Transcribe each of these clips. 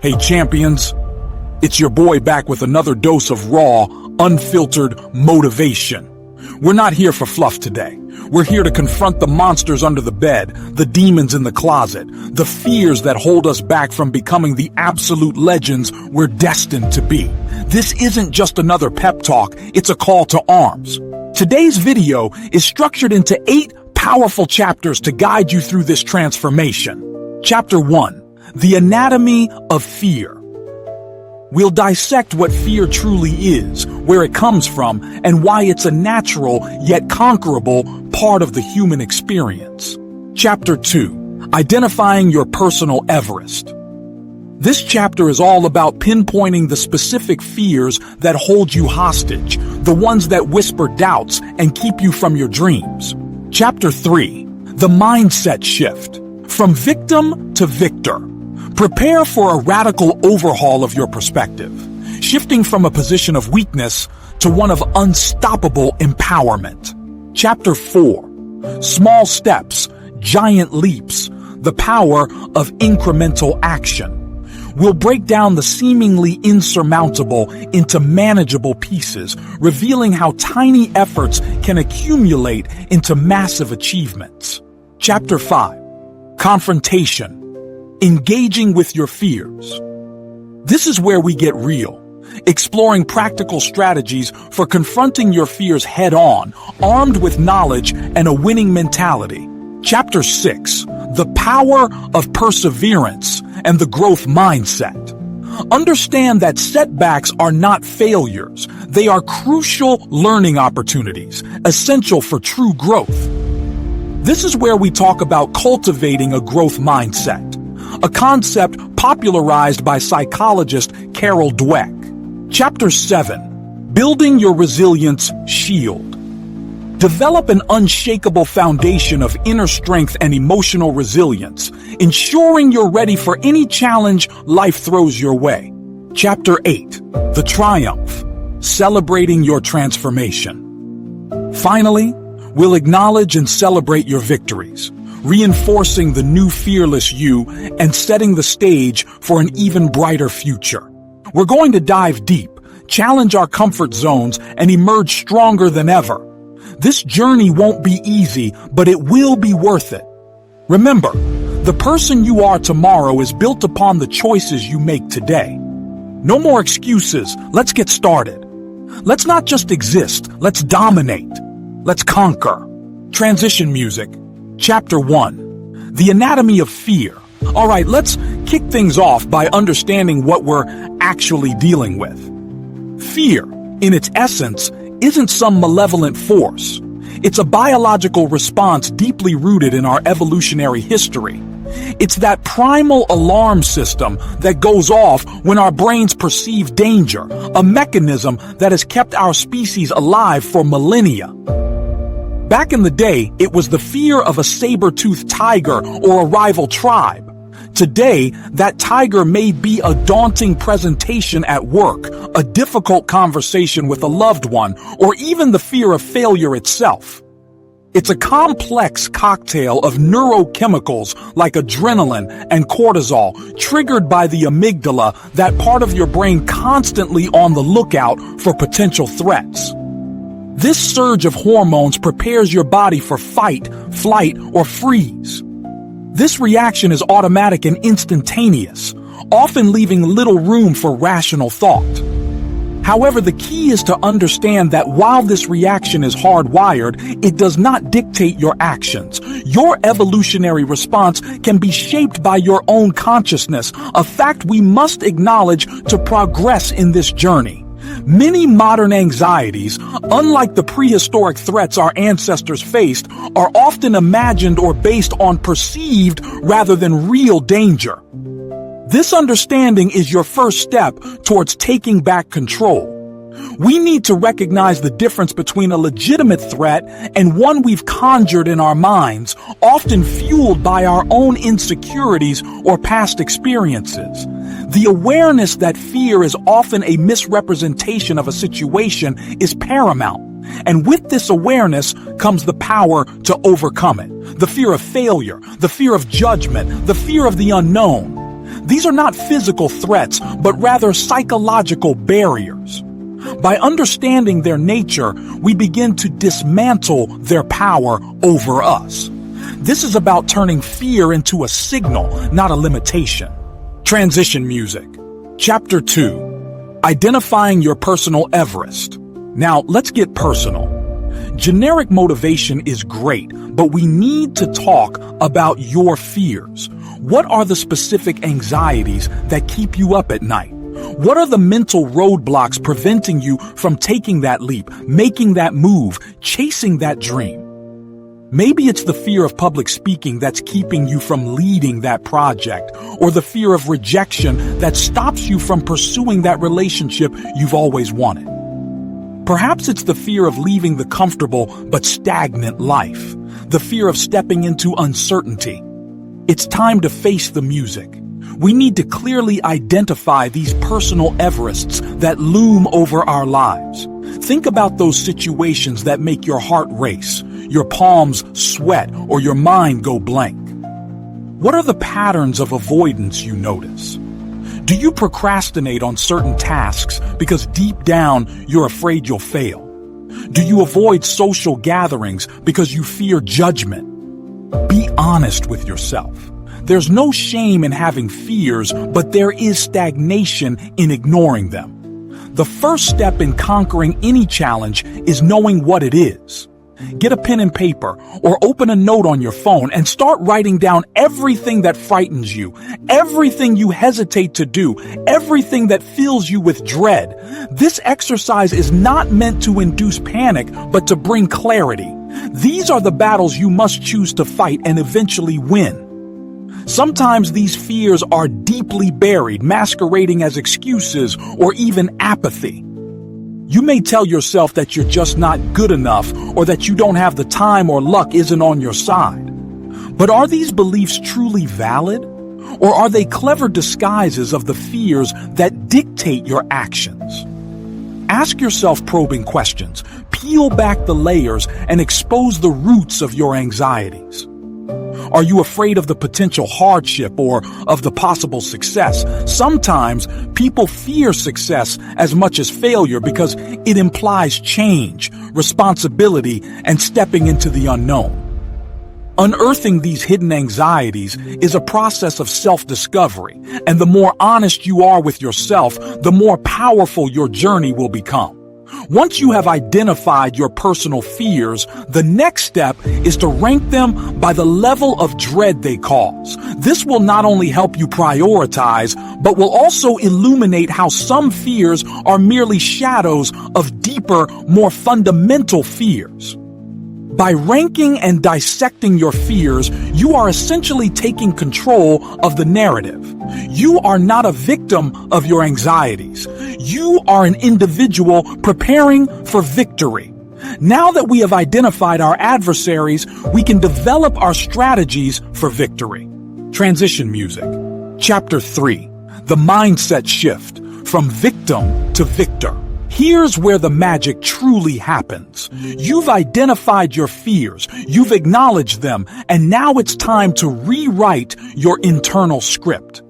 Hey champions, it's your boy back with another dose of raw, unfiltered motivation. We're not here for fluff today. We're here to confront the monsters under the bed, the demons in the closet, the fears that hold us back from becoming the absolute legends we're destined to be. This isn't just another pep talk, it's a call to arms. Today's video is structured into 8 powerful chapters to guide you through this transformation. Chapter 1. The Anatomy of Fear. We'll dissect what fear truly is, where it comes from, and why it's a natural yet conquerable part of the human experience. Chapter 2. Identifying your personal Everest. This chapter is all about pinpointing the specific fears that hold you hostage, the ones that whisper doubts and keep you from your dreams. Chapter 3. The Mindset Shift. From victim to victor. Prepare for a radical overhaul of your perspective, shifting from a position of weakness to one of unstoppable empowerment. Chapter 4. Small steps, giant leaps, the power of incremental action. We'll break down the seemingly insurmountable into manageable pieces, revealing how tiny efforts can accumulate into massive achievements. Chapter 5. Confrontation. Engaging with your fears. This is where we get real, exploring practical strategies for confronting your fears head-on, armed with knowledge and a winning mentality. Chapter 6. The Power of Perseverance and the Growth Mindset. Understand that setbacks are not failures. They are crucial learning opportunities, essential for true growth. This is where we talk about cultivating a growth mindset, a concept popularized by psychologist Carol Dweck. Chapter 7. Building your resilience shield. Develop an unshakable foundation of inner strength and emotional resilience, ensuring you're ready for any challenge life throws your way. Chapter 8. The Triumph. Celebrating your transformation. Finally, we'll acknowledge and celebrate your victories, reinforcing the new fearless you and setting the stage for an even brighter future. We're going to dive deep, challenge our comfort zones, and emerge stronger than ever. This journey won't be easy, but it will be worth it. Remember, the person you are tomorrow is built upon the choices you make today. No more excuses. Let's get started. Let's not just exist. Let's dominate. Let's conquer. Transition music. Chapter 1. The Anatomy of Fear. All right, let's kick things off by understanding what we're actually dealing with. Fear, in its essence, isn't some malevolent force. It's a biological response deeply rooted in our evolutionary history. It's that primal alarm system that goes off when our brains perceive danger, a mechanism that has kept our species alive for millennia. Back in the day, it was the fear of a saber-toothed tiger or a rival tribe. Today, that tiger may be a daunting presentation at work, a difficult conversation with a loved one, or even the fear of failure itself. It's a complex cocktail of neurochemicals like adrenaline and cortisol, triggered by the amygdala, that part of your brain constantly on the lookout for potential threats. This surge of hormones prepares your body for fight, flight, or freeze. This reaction is automatic and instantaneous, often leaving little room for rational thought. However, the key is to understand that while this reaction is hardwired, it does not dictate your actions. Your evolutionary response can be shaped by your own consciousness, a fact we must acknowledge to progress in this journey. Many modern anxieties, unlike the prehistoric threats our ancestors faced, are often imagined or based on perceived rather than real danger. This understanding is your first step towards taking back control. We need to recognize the difference between a legitimate threat and one we've conjured in our minds, often fueled by our own insecurities or past experiences. The awareness that fear is often a misrepresentation of a situation is paramount. And with this awareness comes the power to overcome it. The fear of failure, the fear of judgment, the fear of the unknown. These are not physical threats, but rather psychological barriers. By understanding their nature, we begin to dismantle their power over us. This is about turning fear into a signal, not a limitation. Transition music. Chapter 2. Identifying your personal Everest. Now, let's get personal. Generic motivation is great, but we need to talk about your fears. What are the specific anxieties that keep you up at night? What are the mental roadblocks preventing you from taking that leap, making that move, chasing that dream? Maybe it's the fear of public speaking that's keeping you from leading that project, or the fear of rejection that stops you from pursuing that relationship you've always wanted. Perhaps it's the fear of leaving the comfortable but stagnant life, the fear of stepping into uncertainty. It's time to face the music. We need to clearly identify these personal Everests that loom over our lives. Think about those situations that make your heart race, your palms sweat, or your mind go blank. What are the patterns of avoidance you notice? Do you procrastinate on certain tasks because deep down you're afraid you'll fail? Do you avoid social gatherings because you fear judgment? Be honest with yourself. There's no shame in having fears, but there is stagnation in ignoring them. The first step in conquering any challenge is knowing what it is. Get a pen and paper or open a note on your phone and start writing down everything that frightens you, everything you hesitate to do, everything that fills you with dread. This exercise is not meant to induce panic, but to bring clarity. These are the battles you must choose to fight and eventually win. Sometimes these fears are deeply buried, masquerading as excuses or even apathy. You may tell yourself that you're just not good enough, or that you don't have the time or luck isn't on your side. But are these beliefs truly valid? Or are they clever disguises of the fears that dictate your actions? Ask yourself probing questions, peel back the layers, and expose the roots of your anxieties. Are you afraid of the potential hardship or of the possible success? Sometimes people fear success as much as failure because it implies change, responsibility, and stepping into the unknown. Unearthing these hidden anxieties is a process of self-discovery, and the more honest you are with yourself, the more powerful your journey will become. Once you have identified your personal fears, the next step is to rank them by the level of dread they cause. This will not only help you prioritize, but will also illuminate how some fears are merely shadows of deeper, more fundamental fears. By ranking and dissecting your fears, you are essentially taking control of the narrative. You are not a victim of your anxieties. You are an individual preparing for victory. Now that we have identified our adversaries, we can develop our strategies for victory. Transition music. Chapter 3. The mindset shift from victim to victor. Here's where the magic truly happens. You've identified your fears, you've acknowledged them, and now it's time to rewrite your internal script.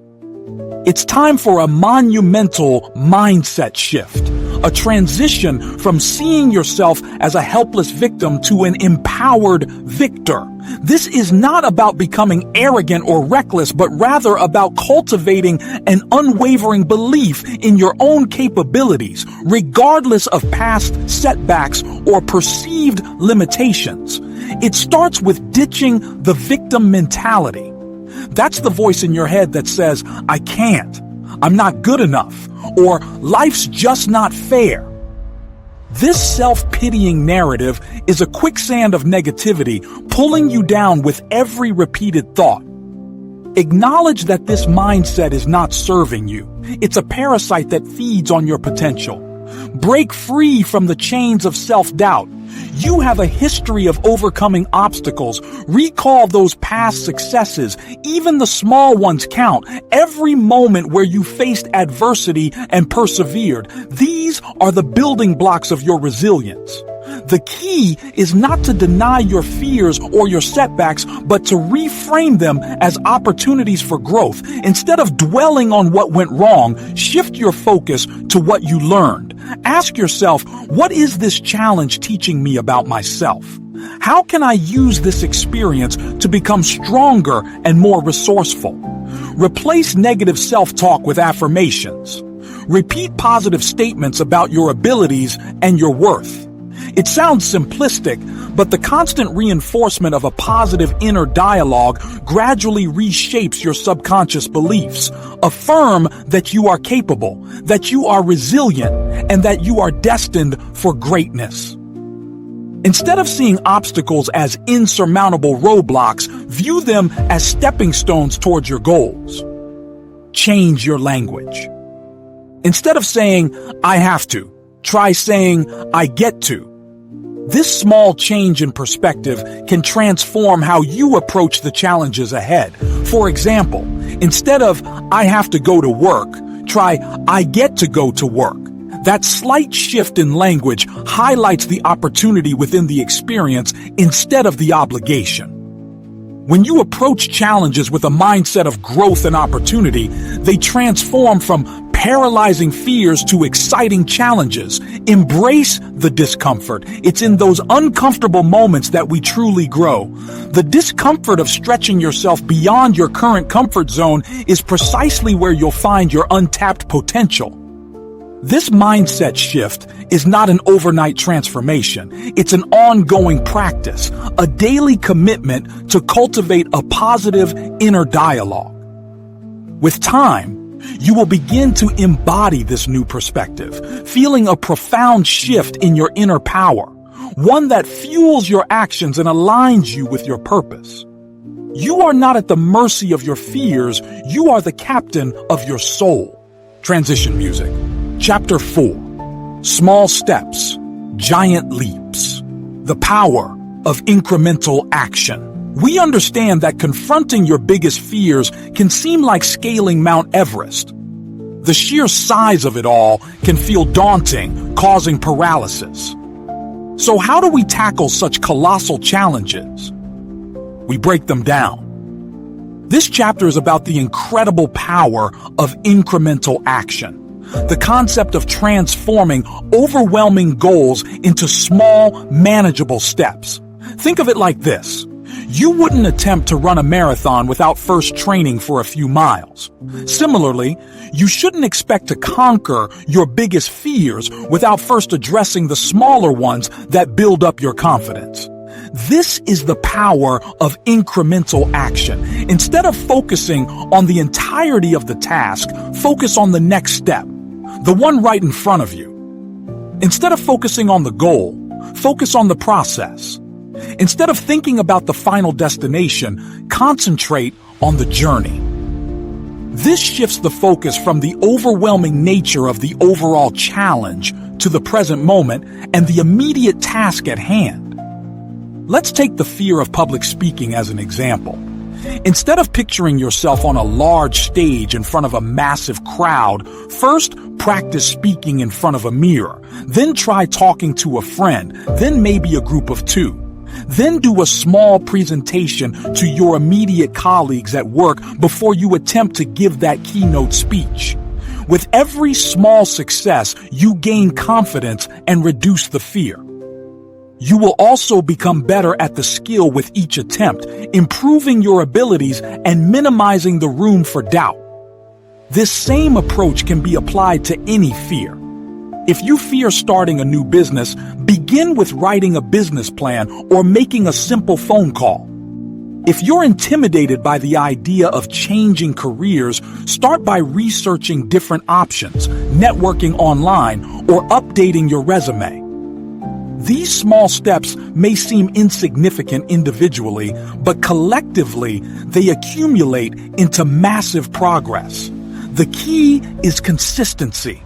It's time for a monumental mindset shift, a transition from seeing yourself as a helpless victim to an empowered victor. This is not about becoming arrogant or reckless, but rather about cultivating an unwavering belief in your own capabilities, regardless of past setbacks or perceived limitations. It starts with ditching the victim mentality. That's the voice in your head that says, I can't, I'm not good enough, or life's just not fair. This self-pitying narrative is a quicksand of negativity, pulling you down with every repeated thought. Acknowledge that this mindset is not serving you. It's a parasite that feeds on your potential. Break free from the chains of self-doubt. You have a history of overcoming obstacles. Recall those past successes. Even the small ones count. Every moment where you faced adversity and persevered. These are the building blocks of your resilience. The key is not to deny your fears or your setbacks, but to reframe them as opportunities for growth. Instead of dwelling on what went wrong, shift your focus to what you learned. Ask yourself, what is this challenge teaching me about myself? How can I use this experience to become stronger and more resourceful? Replace negative self-talk with affirmations. Repeat positive statements about your abilities and your worth. It sounds simplistic, but the constant reinforcement of a positive inner dialogue gradually reshapes your subconscious beliefs. Affirm that you are capable, that you are resilient, and that you are destined for greatness. Instead of seeing obstacles as insurmountable roadblocks, view them as stepping stones towards your goals. Change your language. Instead of saying, "I have to," try saying, "I get to." This small change in perspective can transform how you approach the challenges ahead. For example, instead of "I have to go to work," try "I get to go to work." That slight shift in language highlights the opportunity within the experience instead of the obligation. When you approach challenges with a mindset of growth and opportunity, they transform from paralyzing fears to exciting challenges. Embrace the discomfort. It's in those uncomfortable moments that we truly grow. The discomfort of stretching yourself beyond your current comfort zone is precisely where you'll find your untapped potential. This mindset shift is not an overnight transformation. It's an ongoing practice, a daily commitment to cultivate a positive inner dialogue. With time, you will begin to embody this new perspective, feeling a profound shift in your inner power, one that fuels your actions and aligns you with your purpose. You are not at the mercy of your fears, you are the captain of your soul. Transition music. Chapter 4. Small Steps, Giant Leaps. The Power of Incremental Action. We understand that confronting your biggest fears can seem like scaling Mount Everest. The sheer size of it all can feel daunting, causing paralysis. So how do we tackle such colossal challenges? We break them down. This chapter is about the incredible power of incremental action. The concept of transforming overwhelming goals into small, manageable steps. Think of it like this. You wouldn't attempt to run a marathon without first training for a few miles. Similarly, you shouldn't expect to conquer your biggest fears without first addressing the smaller ones that build up your confidence. This is the power of incremental action. Instead of focusing on the entirety of the task, focus on the next step, the one right in front of you. Instead of focusing on the goal, focus on the process. Instead of thinking about the final destination, concentrate on the journey. This shifts the focus from the overwhelming nature of the overall challenge to the present moment and the immediate task at hand. Let's take the fear of public speaking as an example. Instead of picturing yourself on a large stage in front of a massive crowd, first practice speaking in front of a mirror, then try talking to a friend, then maybe a group of two. Then do a small presentation to your immediate colleagues at work before you attempt to give that keynote speech. With every small success, you gain confidence and reduce the fear. You will also become better at the skill with each attempt, improving your abilities and minimizing the room for doubt. This same approach can be applied to any fear. If you fear starting a new business, begin with writing a business plan or making a simple phone call. If you're intimidated by the idea of changing careers, start by researching different options, networking online, or updating your resume. These small steps may seem insignificant individually, but collectively, they accumulate into massive progress. The key is consistency.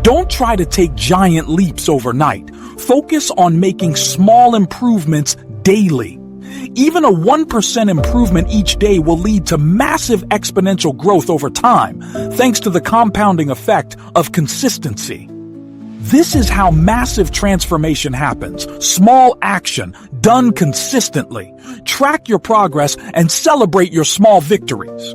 Don't try to take giant leaps overnight. Focus on making small improvements daily. Even a 1% improvement each day will lead to massive exponential growth over time, thanks to the compounding effect of consistency. This is how massive transformation happens. Small action, done consistently. Track your progress and celebrate your small victories.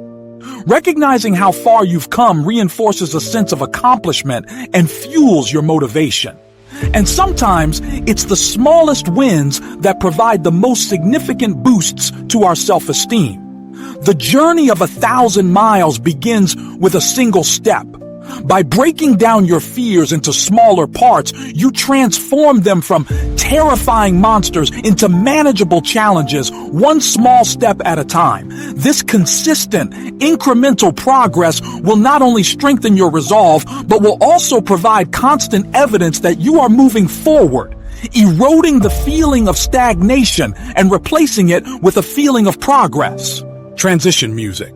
Recognizing how far you've come reinforces a sense of accomplishment and fuels your motivation. And sometimes it's the smallest wins that provide the most significant boosts to our self-esteem. The journey of 1,000 miles begins with a single step. By breaking down your fears into smaller parts, you transform them from terrifying monsters into manageable challenges, one small step at a time. This consistent, incremental progress will not only strengthen your resolve, but will also provide constant evidence that you are moving forward, eroding the feeling of stagnation and replacing it with a feeling of progress. Transition music.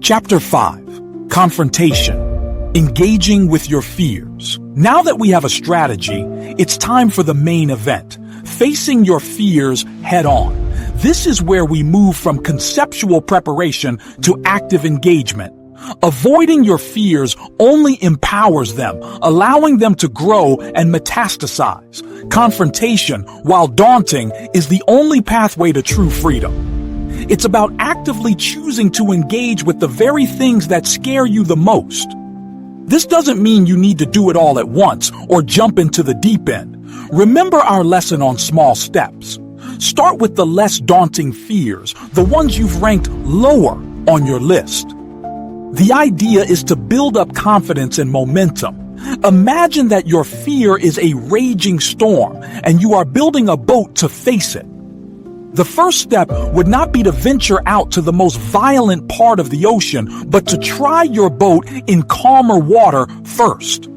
Chapter 5. Confrontation. Engaging with your fears. Now that we have a strategy, it's time for the main event, facing your fears head on. This is where we move from conceptual preparation to active engagement. Avoiding your fears only empowers them, allowing them to grow and metastasize. Confrontation, while daunting, is the only pathway to true freedom. It's about actively choosing to engage with the very things that scare you the most. This doesn't mean you need to do it all at once or jump into the deep end. Remember our lesson on small steps. Start with the less daunting fears, the ones you've ranked lower on your list. The idea is to build up confidence and momentum. Imagine that your fear is a raging storm and you are building a boat to face it. The first step would not be to venture out to the most violent part of the ocean, but to try your boat in calmer water first.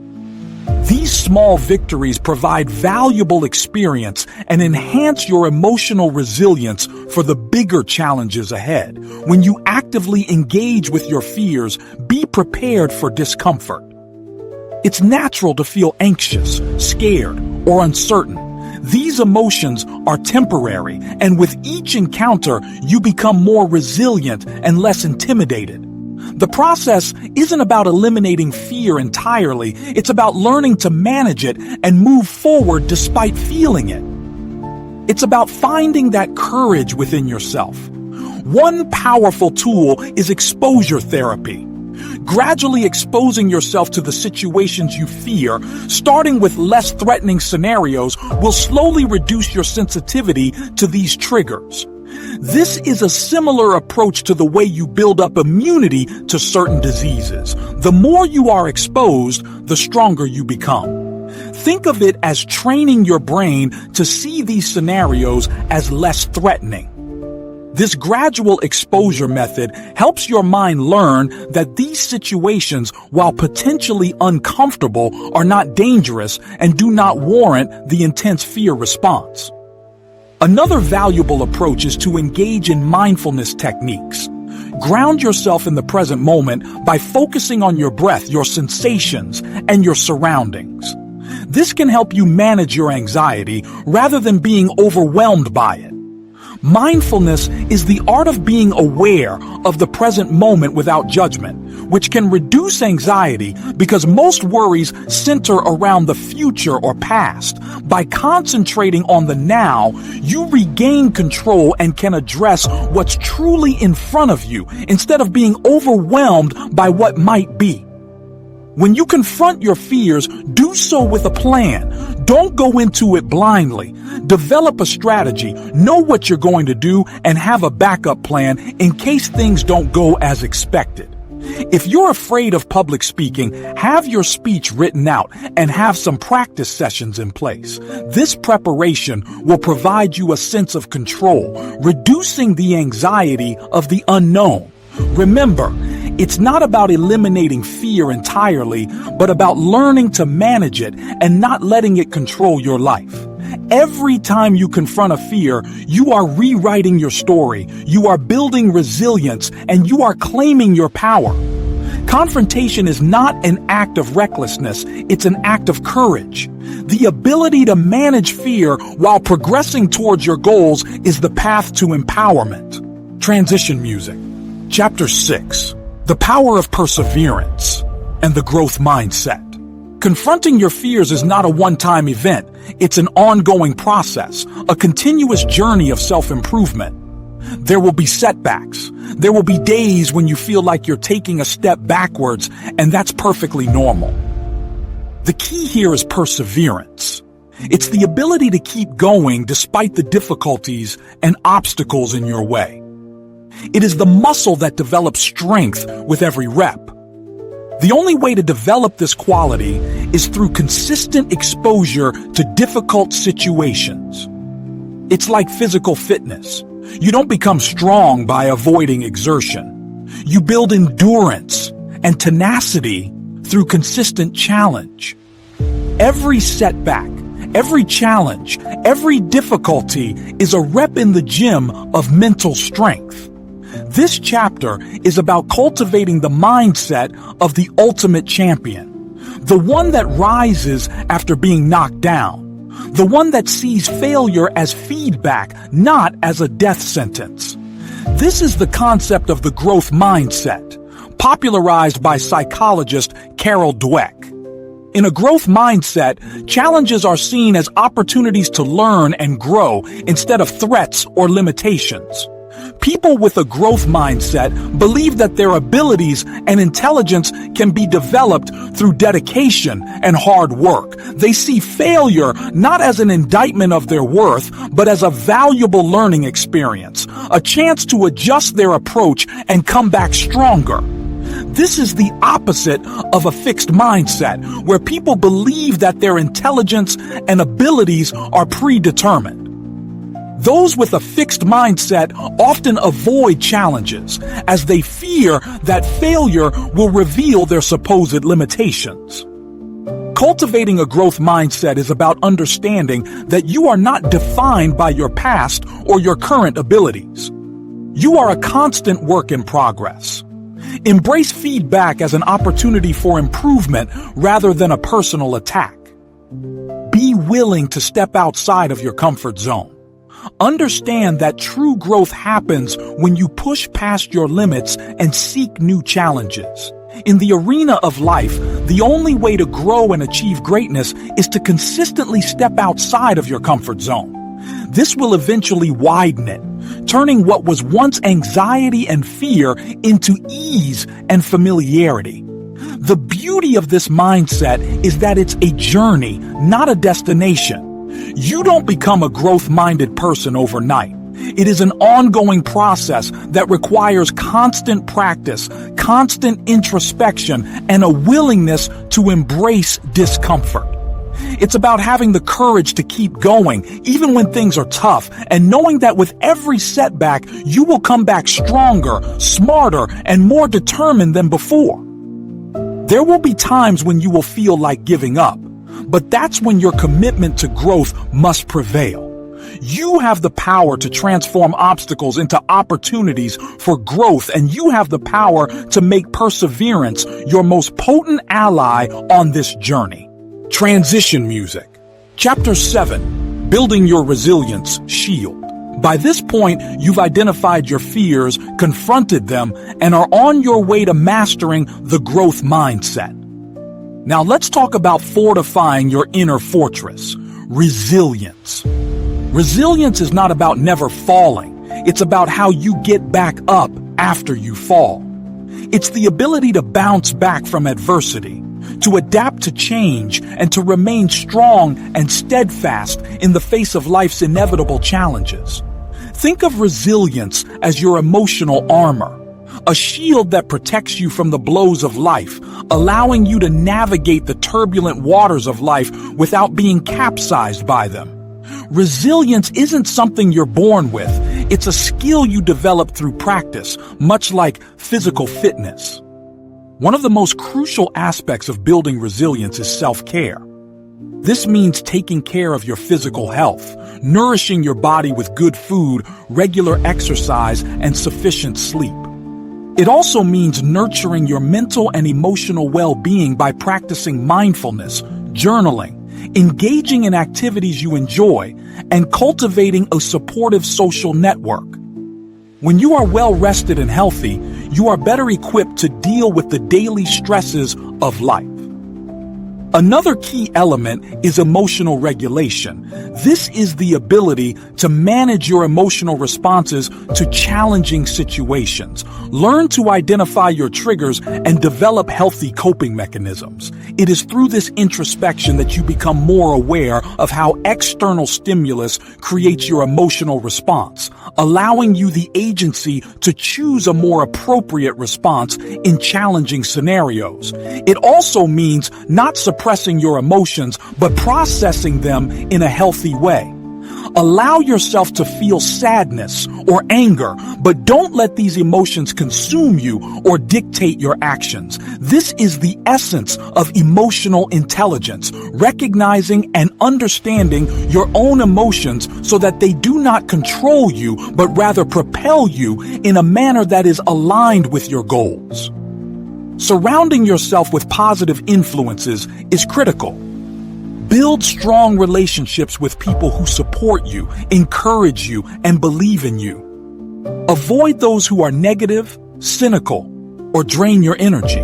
These small victories provide valuable experience and enhance your emotional resilience for the bigger challenges ahead. When you actively engage with your fears, be prepared for discomfort. It's natural to feel anxious, scared, or uncertain. These emotions are temporary, and with each encounter, you become more resilient and less intimidated. The process isn't about eliminating fear entirely, it's about learning to manage it and move forward despite feeling it. It's about finding that courage within yourself. One powerful tool is exposure therapy. Gradually exposing yourself to the situations you fear, starting with less threatening scenarios, will slowly reduce your sensitivity to these triggers. This is a similar approach to the way you build up immunity to certain diseases. The more you are exposed, the stronger you become. Think of it as training your brain to see these scenarios as less threatening. This gradual exposure method helps your mind learn that these situations, while potentially uncomfortable, are not dangerous and do not warrant the intense fear response. Another valuable approach is to engage in mindfulness techniques. Ground yourself in the present moment by focusing on your breath, your sensations, and your surroundings. This can help you manage your anxiety rather than being overwhelmed by it. Mindfulness is the art of being aware of the present moment without judgment, which can reduce anxiety because most worries center around the future or past. By concentrating on the now, you regain control and can address what's truly in front of you instead of being overwhelmed by what might be. When you confront your fears, do so with a plan. Don't go into it blindly. Develop a strategy, know what you're going to do, and have a backup plan in case things don't go as expected. If you're afraid of public speaking, have your speech written out and have some practice sessions in place. This preparation will provide you a sense of control, reducing the anxiety of the unknown. Remember, it's not about eliminating fear entirely, but about learning to manage it and not letting it control your life. Every time you confront a fear, you are rewriting your story, you are building resilience, and you are claiming your power. Confrontation is not an act of recklessness, it's an act of courage. The ability to manage fear while progressing towards your goals is the path to empowerment. Transition music. Chapter 6. The power of perseverance and the growth mindset. Confronting your fears is not a one-time event. It's an ongoing process, a continuous journey of self-improvement. There will be setbacks. There will be days when you feel like you're taking a step backwards, and that's perfectly normal. The key here is perseverance. It's the ability to keep going despite the difficulties and obstacles in your way. It is the muscle that develops strength with every rep. The only way to develop this quality is through consistent exposure to difficult situations. It's like physical fitness. You don't become strong by avoiding exertion. You build endurance and tenacity through consistent challenge. Every setback, every challenge, every difficulty is a rep in the gym of mental strength. This chapter is about cultivating the mindset of the ultimate champion, the one that rises after being knocked down, the one that sees failure as feedback, not as a death sentence. This is the concept of the growth mindset, popularized by psychologist Carol Dweck. In a growth mindset, challenges are seen as opportunities to learn and grow instead of threats or limitations. People with a growth mindset believe that their abilities and intelligence can be developed through dedication and hard work. They see failure not as an indictment of their worth, but as a valuable learning experience, a chance to adjust their approach and come back stronger. This is the opposite of a fixed mindset, where people believe that their intelligence and abilities are predetermined. Those with a fixed mindset often avoid challenges, as they fear that failure will reveal their supposed limitations. Cultivating a growth mindset is about understanding that you are not defined by your past or your current abilities. You are a constant work in progress. Embrace feedback as an opportunity for improvement rather than a personal attack. Be willing to step outside of your comfort zone. Understand that true growth happens when you push past your limits and seek new challenges. In the arena of life, the only way to grow and achieve greatness is to consistently step outside of your comfort zone. This will eventually widen it, turning what was once anxiety and fear into ease and familiarity. The beauty of this mindset is that it's a journey, not a destination. You don't become a growth-minded person overnight. It is an ongoing process that requires constant practice, constant introspection, and a willingness to embrace discomfort. It's about having the courage to keep going, even when things are tough, and knowing that with every setback, you will come back stronger, smarter, and more determined than before. There will be times when you will feel like giving up, but that's when your commitment to growth must prevail. You have the power to transform obstacles into opportunities for growth, and you have the power to make perseverance your most potent ally on this journey. Transition music. Chapter 7, Building Your Resilience Shield. By this point, you've identified your fears, confronted them, and are on your way to mastering the growth mindset. Now let's talk about fortifying your inner fortress, resilience. Resilience is not about never falling. It's about how you get back up after you fall. It's the ability to bounce back from adversity, to adapt to change, and to remain strong and steadfast in the face of life's inevitable challenges. Think of resilience as your emotional armor, a shield that protects you from the blows of life, allowing you to navigate the turbulent waters of life without being capsized by them. Resilience isn't something you're born with. It's a skill you develop through practice, much like physical fitness. One of the most crucial aspects of building resilience is self-care. This means taking care of your physical health, nourishing your body with good food, regular exercise, and sufficient sleep. It also means nurturing your mental and emotional well-being by practicing mindfulness, journaling, engaging in activities you enjoy, and cultivating a supportive social network. When you are well rested and healthy, you are better equipped to deal with the daily stresses of life. Another key element is emotional regulation. This is the ability to manage your emotional responses to challenging situations. Learn to identify your triggers and develop healthy coping mechanisms. It is through this introspection that you become more aware of how external stimulus creates your emotional response, allowing you the agency to choose a more appropriate response in challenging scenarios. It also means not suppressing your emotions, but processing them in a healthy way. Allow yourself to feel sadness or anger, but don't let these emotions consume you or dictate your actions. This is the essence of emotional intelligence, recognizing and understanding your own emotions so that they do not control you, but rather propel you in a manner that is aligned with your goals. Surrounding yourself with positive influences is critical. Build strong relationships with people who support you, encourage you, and believe in you. Avoid those who are negative, cynical, or drain your energy.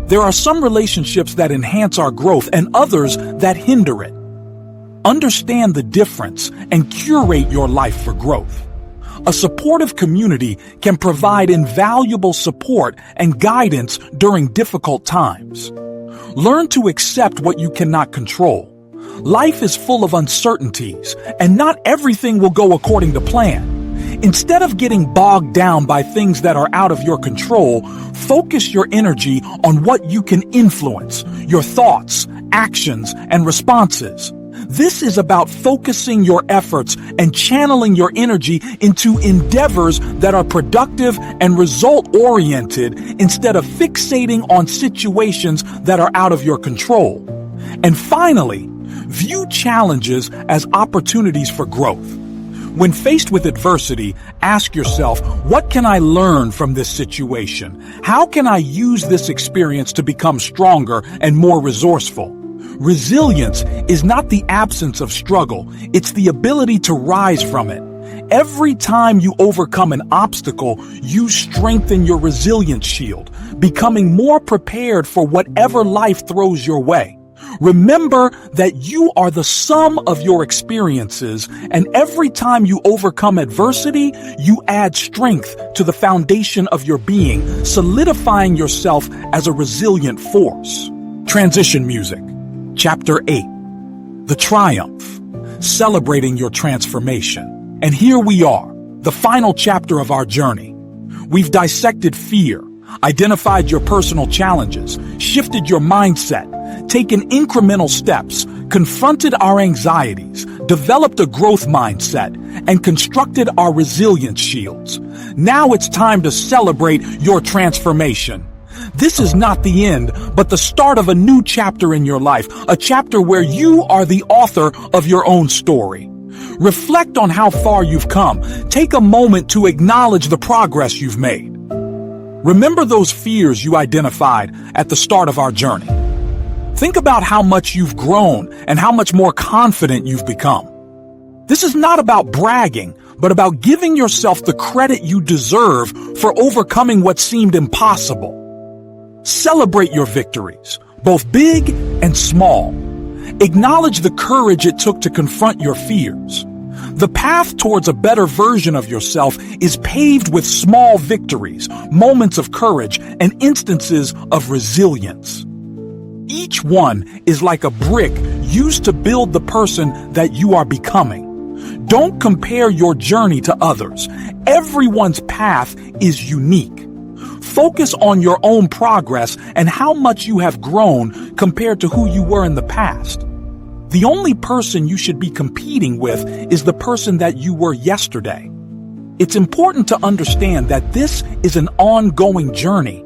There are some relationships that enhance our growth and others that hinder it. Understand the difference and curate your life for growth. A supportive community can provide invaluable support and guidance during difficult times. Learn to accept what you cannot control. Life is full of uncertainties, and not everything will go according to plan. Instead of getting bogged down by things that are out of your control, focus your energy on what you can influence, your thoughts, actions, and responses. This is about focusing your efforts and channeling your energy into endeavors that are productive and result-oriented instead of fixating on situations that are out of your control. And finally, view challenges as opportunities for growth. When faced with adversity, ask yourself, what can I learn from this situation? How can I use this experience to become stronger and more resourceful? Resilience is not the absence of struggle, it's the ability to rise from it. Every time you overcome an obstacle, you strengthen your resilience shield, becoming more prepared for whatever life throws your way. Remember that you are the sum of your experiences, and every time you overcome adversity, you add strength to the foundation of your being, solidifying yourself as a resilient force. Transition music. Chapter 8. The Triumph. Celebrating your transformation. And here we are, the final chapter of our journey. We've dissected fear, identified your personal challenges, shifted your mindset, taken incremental steps, confronted our anxieties, developed a growth mindset, and constructed our resilience shields. Now it's time to celebrate your transformation. This is not the end, but the start of a new chapter in your life, a chapter where you are the author of your own story. Reflect on how far you've come. Take a moment to acknowledge the progress you've made. Remember those fears you identified at the start of our journey. Think about how much you've grown and how much more confident you've become. This is not about bragging, but about giving yourself the credit you deserve for overcoming what seemed impossible. Celebrate your victories, both big and small. Acknowledge the courage it took to confront your fears. The path towards a better version of yourself is paved with small victories, moments of courage, and instances of resilience. Each one is like a brick used to build the person that you are becoming. Don't compare your journey to others. Everyone's path is unique. Focus on your own progress and how much you have grown compared to who you were in the past. The only person you should be competing with is the person that you were yesterday. It's important to understand that this is an ongoing journey.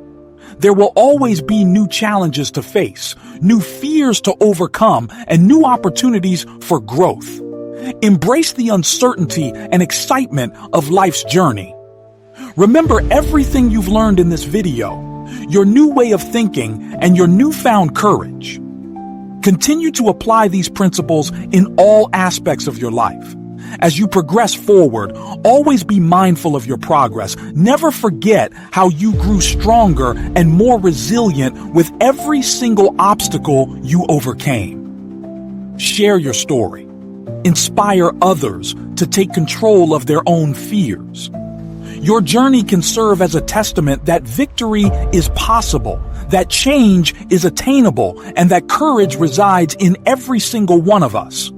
There will always be new challenges to face, new fears to overcome, and new opportunities for growth. Embrace the uncertainty and excitement of life's journey. Remember everything you've learned in this video, your new way of thinking, and your newfound courage. Continue to apply these principles in all aspects of your life. As you progress forward, always be mindful of your progress. Never forget how you grew stronger and more resilient with every single obstacle you overcame. Share your story. Inspire others to take control of their own fears. Your journey can serve as a testament that victory is possible, that change is attainable, and that courage resides in every single one of us.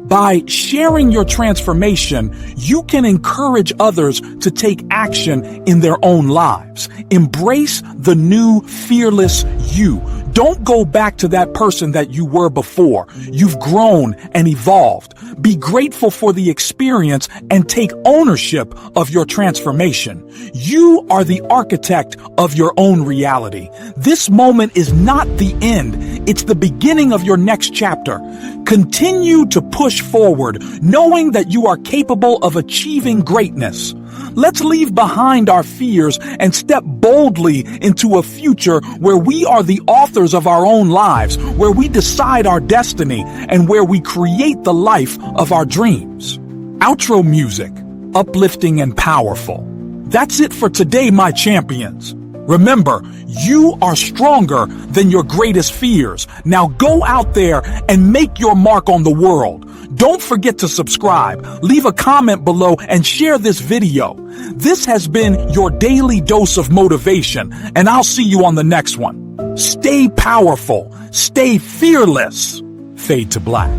By sharing your transformation, you can encourage others to take action in their own lives. Embrace the new, fearless you. Don't go back to that person that you were before. You've grown and evolved. Be grateful for the experience and take ownership of your transformation. You are the architect of your own reality. This moment is not the end. It's the beginning of your next chapter. Continue to push forward, knowing that you are capable of achieving greatness. Let's leave behind our fears and step boldly into a future where we are the authors of our own lives, where we decide our destiny, and where we create the life of our dreams. Outro music, uplifting and powerful. That's it for today, my champions. Remember, you are stronger than your greatest fears. Now go out there and make your mark on the world. Don't forget to subscribe, leave a comment below, and share this video. This has been your daily dose of motivation, and I'll see you on the next one. Stay powerful, stay fearless. Fade to black.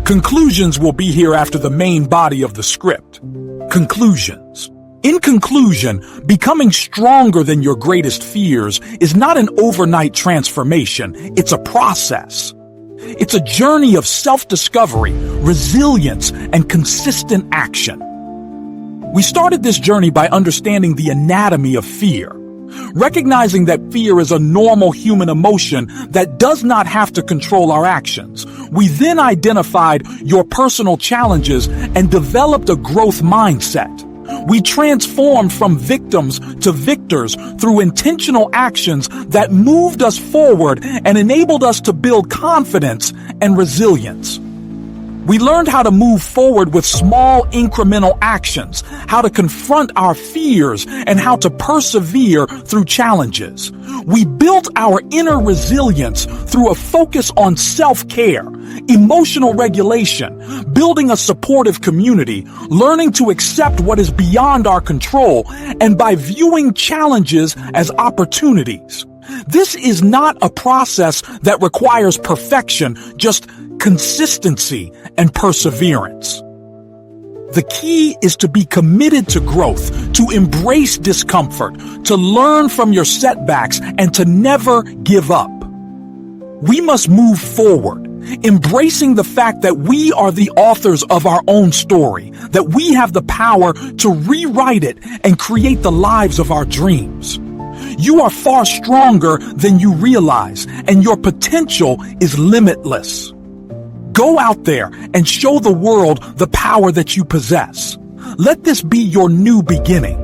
Conclusions will be here after the main body of the script. Conclusions. In conclusion, becoming stronger than your greatest fears is not an overnight transformation. It's a process. It's a journey of self-discovery, resilience, and consistent action. We started this journey by understanding the anatomy of fear, recognizing that fear is a normal human emotion that does not have to control our actions. We then identified your personal challenges and developed a growth mindset. We transformed from victims to victors through intentional actions that moved us forward and enabled us to build confidence and resilience. We learned how to move forward with small incremental actions, how to confront our fears, and how to persevere through challenges. We built our inner resilience through a focus on self-care, emotional regulation, building a supportive community, learning to accept what is beyond our control, and by viewing challenges as opportunities. This is not a process that requires perfection, just consistency and perseverance. The key is to be committed to growth, to embrace discomfort, to learn from your setbacks, and to never give up. We must move forward, embracing the fact that we are the authors of our own story, that we have the power to rewrite it and create the lives of our dreams. You are far stronger than you realize, and your potential is limitless. Go out there and show the world the power that you possess. Let this be your new beginning.